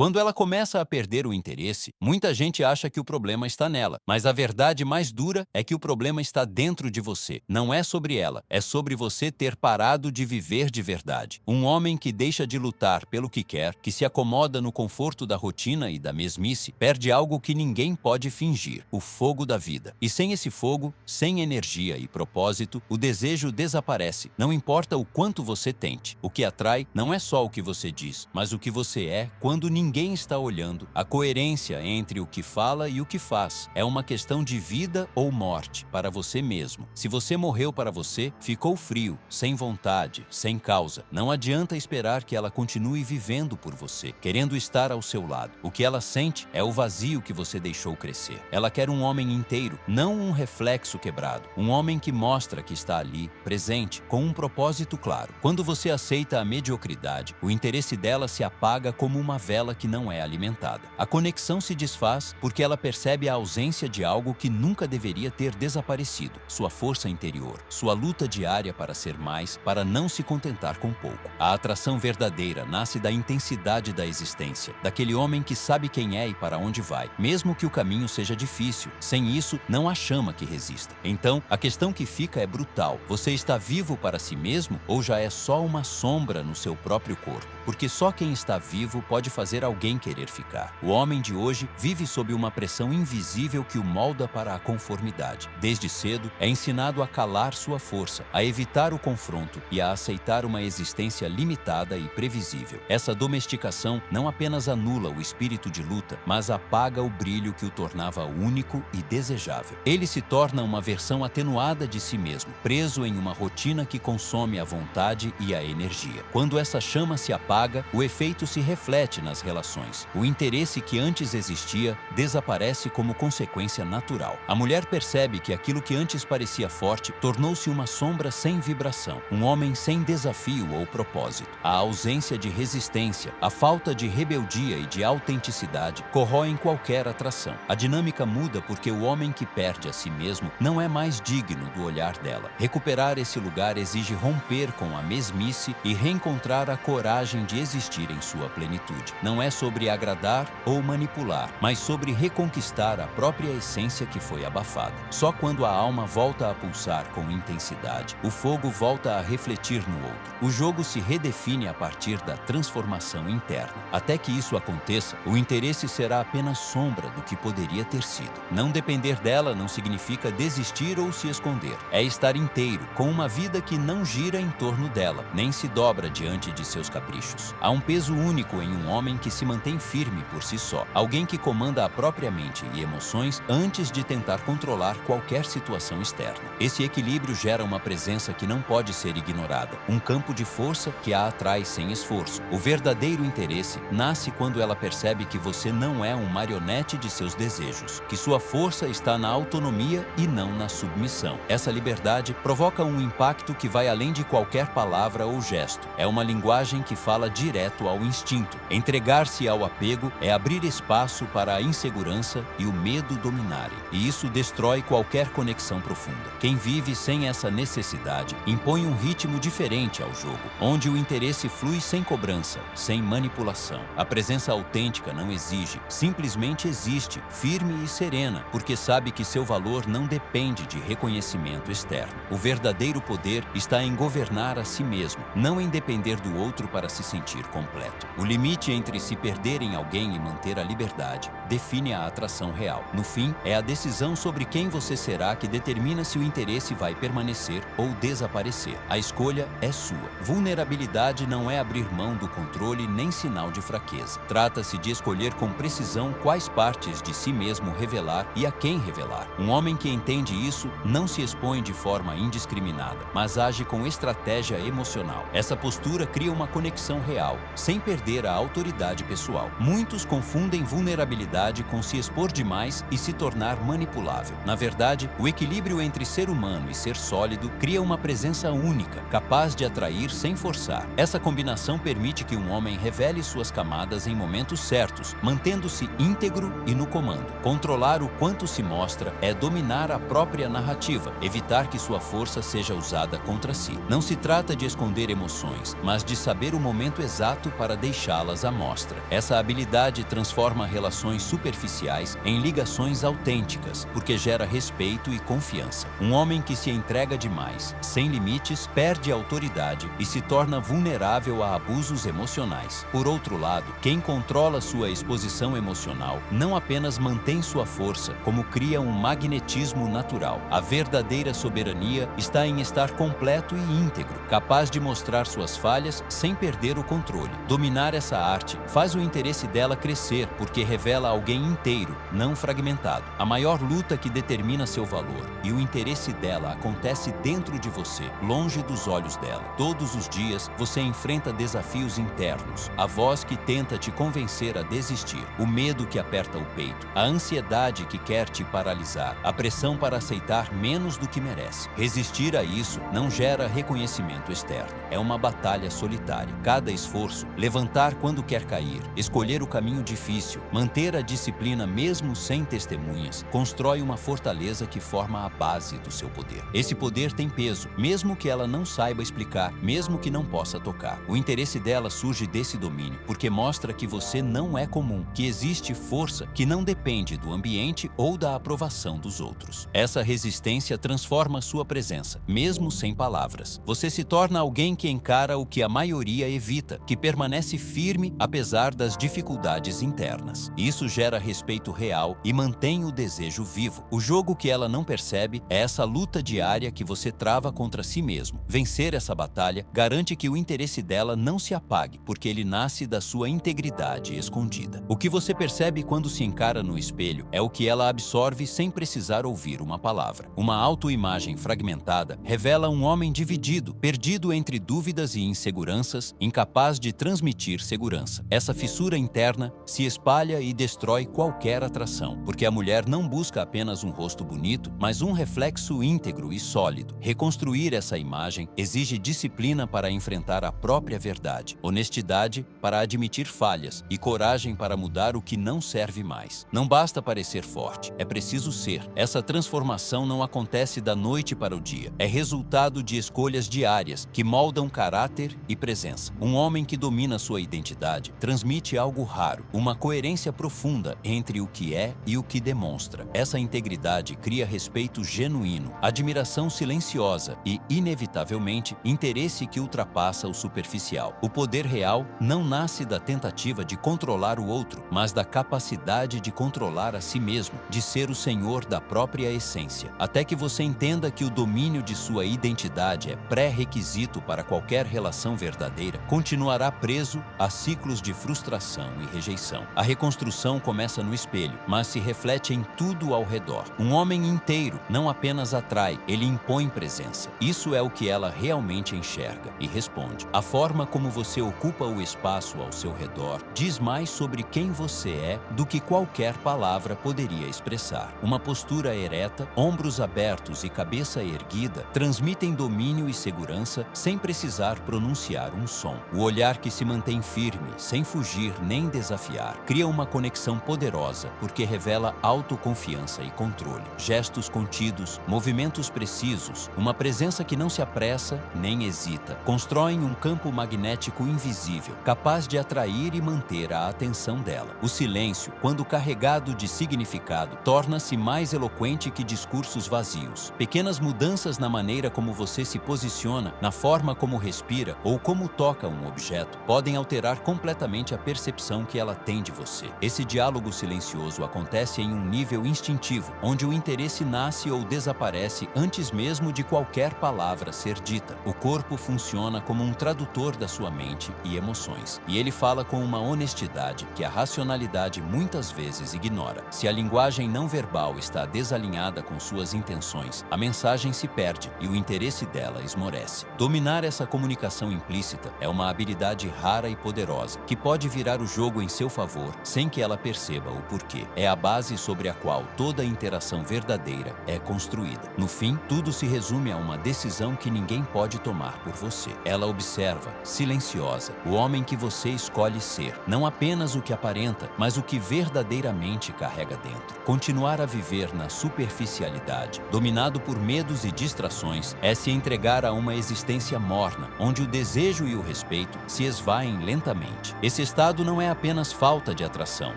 Quando ela começa a perder o interesse, muita gente acha que o problema está nela, mas a verdade mais dura é que o problema está dentro de você. Não é sobre ela, é sobre você ter parado de viver de verdade. Um homem que deixa de lutar pelo que quer, que se acomoda no conforto da rotina e da mesmice, perde algo que ninguém pode fingir: o fogo da vida. E sem esse fogo, sem energia e propósito, o desejo desaparece. Não importa o quanto você tente. O que atrai não é só o que você diz, mas o que você é quando ninguém está olhando. A coerência entre o que fala e o que faz é uma questão de vida ou morte para você mesmo. Se você morreu para você, ficou frio, sem vontade, sem causa. Não adianta esperar que ela continue vivendo por você, querendo estar ao seu lado. O que ela sente é o vazio que você deixou crescer. Ela quer um homem inteiro, não um reflexo quebrado. Um homem que mostra que está ali, presente, com um propósito claro. Quando você aceita a mediocridade, o interesse dela se apaga como uma vela que não é alimentada. A conexão se desfaz porque ela percebe a ausência de algo que nunca deveria ter desaparecido: sua força interior, sua luta diária para ser mais, para não se contentar com pouco. A atração verdadeira nasce da intensidade da existência, daquele homem que sabe quem é e para onde vai, mesmo que o caminho seja difícil. Sem isso, não há chama que resista. Então, a questão que fica é brutal: você está vivo para si mesmo ou já é só uma sombra no seu próprio corpo? Porque só quem está vivo pode fazer alguém querer ficar. O homem de hoje vive sob uma pressão invisível que o molda para a conformidade. Desde cedo, é ensinado a calar sua força, a evitar o confronto e a aceitar uma existência limitada e previsível. Essa domesticação não apenas anula o espírito de luta, mas apaga o brilho que o tornava único e desejável. Ele se torna uma versão atenuada de si mesmo, preso em uma rotina que consome a vontade e a energia. Quando essa chama se apaga, o efeito se reflete nas relações. O interesse que antes existia desaparece como consequência natural. A mulher percebe que aquilo que antes parecia forte tornou-se uma sombra sem vibração, um homem sem desafio ou propósito. A ausência de resistência, a falta de rebeldia e de autenticidade corroem qualquer atração. A dinâmica muda porque o homem que perde a si mesmo não é mais digno do olhar dela. Recuperar esse lugar exige romper com a mesmice e reencontrar a coragem de existir em sua plenitude. Não é sobre agradar ou manipular, mas sobre reconquistar a própria essência que foi abafada. Só quando a alma volta a pulsar com intensidade, o fogo volta a refletir no outro. O jogo se redefine a partir da transformação interna. Até que isso aconteça, o interesse será apenas sombra do que poderia ter sido. Não depender dela não significa desistir ou se esconder. É estar inteiro, com uma vida que não gira em torno dela, nem se dobra diante de seus caprichos. Há um peso único em um homem que se mantém firme por si só. Alguém que comanda a própria mente e emoções antes de tentar controlar qualquer situação externa. Esse equilíbrio gera uma presença que não pode ser ignorada, um campo de força que a atrai sem esforço. O verdadeiro interesse nasce quando ela percebe que você não é um marionete de seus desejos, que sua força está na autonomia e não na submissão. Essa liberdade provoca um impacto que vai além de qualquer palavra ou gesto. É uma linguagem que fala direto ao instinto. Entregar-se ao apego é abrir espaço para a insegurança e o medo dominarem, e isso destrói qualquer conexão profunda. Quem vive sem essa necessidade impõe um ritmo diferente ao jogo, onde o interesse flui sem cobrança, sem manipulação. A presença autêntica não exige, simplesmente existe, firme e serena, porque sabe que seu valor não depende de reconhecimento externo. O verdadeiro poder está em governar a si mesmo, não em depender do outro para se sentir completo. O limite entre se perder em alguém e manter a liberdade define a atração real. No fim, é a decisão sobre quem você será que determina se o interesse vai permanecer ou desaparecer. A escolha é sua. Vulnerabilidade não é abrir mão do controle nem sinal de fraqueza. Trata-se de escolher com precisão quais partes de si mesmo revelar e a quem revelar. Um homem que entende isso não se expõe de forma indiscriminada, mas age com estratégia emocional. Essa postura cria uma conexão real, sem perder a autoridade pessoal. Muitos confundem vulnerabilidade com se expor demais e se tornar manipulável. Na verdade, o equilíbrio entre ser humano e ser sólido cria uma presença única, capaz de atrair sem forçar. Essa combinação permite que um homem revele suas camadas em momentos certos, mantendo-se íntegro e no comando. Controlar o quanto se mostra é dominar a própria narrativa, evitar que sua força seja usada contra si. Não se trata de esconder emoções, mas de saber o momento exato para deixá-las à mostra. extra. Essa habilidade transforma relações superficiais em ligações autênticas, porque gera respeito e confiança. Um homem que se entrega demais, sem limites, perde a autoridade e se torna vulnerável a abusos emocionais. Por outro lado, quem controla sua exposição emocional não apenas mantém sua força, como cria um magnetismo natural. A verdadeira soberania está em estar completo e íntegro, capaz de mostrar suas falhas sem perder o controle. Dominar essa arte faz o interesse dela crescer, porque revela alguém inteiro, não fragmentado. A maior luta que determina seu valor e o interesse dela acontece dentro de você, longe dos olhos dela. Todos os dias você enfrenta desafios internos, a voz que tenta te convencer a desistir, o medo que aperta o peito, a ansiedade que quer te paralisar, a pressão para aceitar menos do que merece. Resistir a isso não gera reconhecimento externo. É uma batalha solitária. Cada esforço, levantar quando quer cair, escolher o caminho difícil, manter a disciplina mesmo sem testemunhas, constrói uma fortaleza que forma a base do seu poder. Esse poder tem peso, mesmo que ela não saiba explicar, mesmo que não possa tocar. O interesse dela surge desse domínio, porque mostra que você não é comum, que existe força que não depende do ambiente ou da aprovação dos outros. Essa resistência transforma sua presença, mesmo sem palavras. Você se torna alguém que encara o que a maioria evita, que permanece firme apesar das dificuldades internas. Isso gera respeito real e mantém o desejo vivo. O jogo que ela não percebe é essa luta diária que você trava contra si mesmo. Vencer essa batalha garante que o interesse dela não se apague, porque ele nasce da sua integridade escondida. O que você percebe quando se encara no espelho é o que ela absorve sem precisar ouvir uma palavra. Uma autoimagem fragmentada revela um homem dividido, perdido entre dúvidas e inseguranças, incapaz de transmitir segurança. Essa fissura interna se espalha e destrói qualquer atração, porque a mulher não busca apenas um rosto bonito, mas um reflexo íntegro e sólido. Reconstruir essa imagem exige disciplina para enfrentar a própria verdade, honestidade para admitir falhas e coragem para mudar o que não serve mais. Não basta parecer forte, é preciso ser. Essa transformação não acontece da noite para o dia. É resultado de escolhas diárias que moldam caráter e presença. Um homem que domina sua identidade transmite algo raro, uma coerência profunda entre o que é e o que demonstra. Essa integridade cria respeito genuíno, admiração silenciosa e, inevitavelmente, interesse que ultrapassa o superficial. O poder real não nasce da tentativa de controlar o outro, mas da capacidade de controlar a si mesmo, de ser o senhor da própria essência. Até que você entenda que o domínio de sua identidade é pré-requisito para qualquer relação verdadeira, continuará preso a ciclos de frustração e rejeição. A reconstrução começa no espelho, mas se reflete em tudo ao redor. Um homem inteiro não apenas atrai, ele impõe presença. Isso é o que ela realmente enxerga e responde. A forma como você ocupa o espaço ao seu redor diz mais sobre quem você é do que qualquer palavra poderia expressar. Uma postura ereta, ombros abertos e cabeça erguida transmitem domínio e segurança sem precisar pronunciar um som. O olhar que se mantém firme, sem fugir nem desafiar, cria uma conexão poderosa porque revela autoconfiança e controle. Gestos contidos, movimentos precisos, uma presença que não se apressa nem hesita, constroem um campo magnético invisível, capaz de atrair e manter a atenção dela. O silêncio, quando carregado de significado, torna-se mais eloquente que discursos vazios. Pequenas mudanças na maneira como você se posiciona, na forma como respira ou como toca um objeto, podem alterar completamente a percepção que ela tem de você. Esse diálogo silencioso acontece em um nível instintivo, onde o interesse nasce ou desaparece antes mesmo de qualquer palavra ser dita. O corpo funciona como um tradutor da sua mente e emoções, e ele fala com uma honestidade que a racionalidade muitas vezes ignora. Se a linguagem não verbal está desalinhada com suas intenções, a mensagem se perde e o interesse dela esmorece. Dominar essa comunicação implícita é uma habilidade rara e poderosa, que pode virar o jogo em seu favor sem que ela perceba o porquê. É a base sobre a qual toda interação verdadeira é construída. No fim, tudo se resume a uma decisão que ninguém pode tomar por você. Ela observa, silenciosa, o homem que você escolhe ser, não apenas o que aparenta, mas o que verdadeiramente carrega dentro. Continuar a viver na superficialidade, dominado por medos e distrações, é se entregar a uma existência morna, onde o desejo e o respeito se esvaem lentamente. Esse estado não é apenas falta de atração,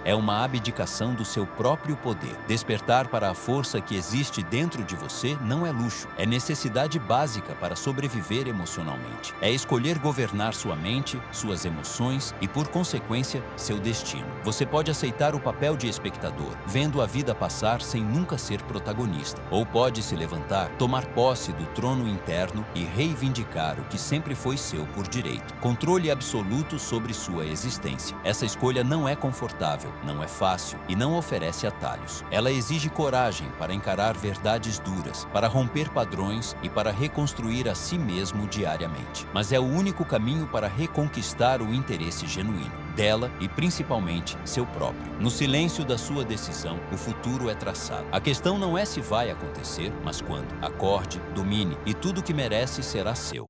é uma abdicação do seu próprio poder. Despertar para a força que existe dentro de você não é luxo, é necessidade básica para sobreviver emocionalmente. É escolher governar sua mente, suas emoções e, por consequência, seu destino. Você pode aceitar o papel de espectador, vendo a vida passar sem nunca ser protagonista. Ou pode se levantar, tomar posse do trono interno e reivindicar o que sempre foi seu por direito. Controle absoluto sobre sua existência. Essa escolha não é confortável, não é fácil e não oferece atalhos. Ela exige coragem para encarar verdades duras, para romper padrões e para reconstruir a si mesmo diariamente. Mas é o único caminho para reconquistar o interesse genuíno dela e, principalmente, seu próprio. No silêncio da sua decisão, o futuro é traçado. A questão não é se vai acontecer, mas quando. Acorde, domine e tudo que merece será seu.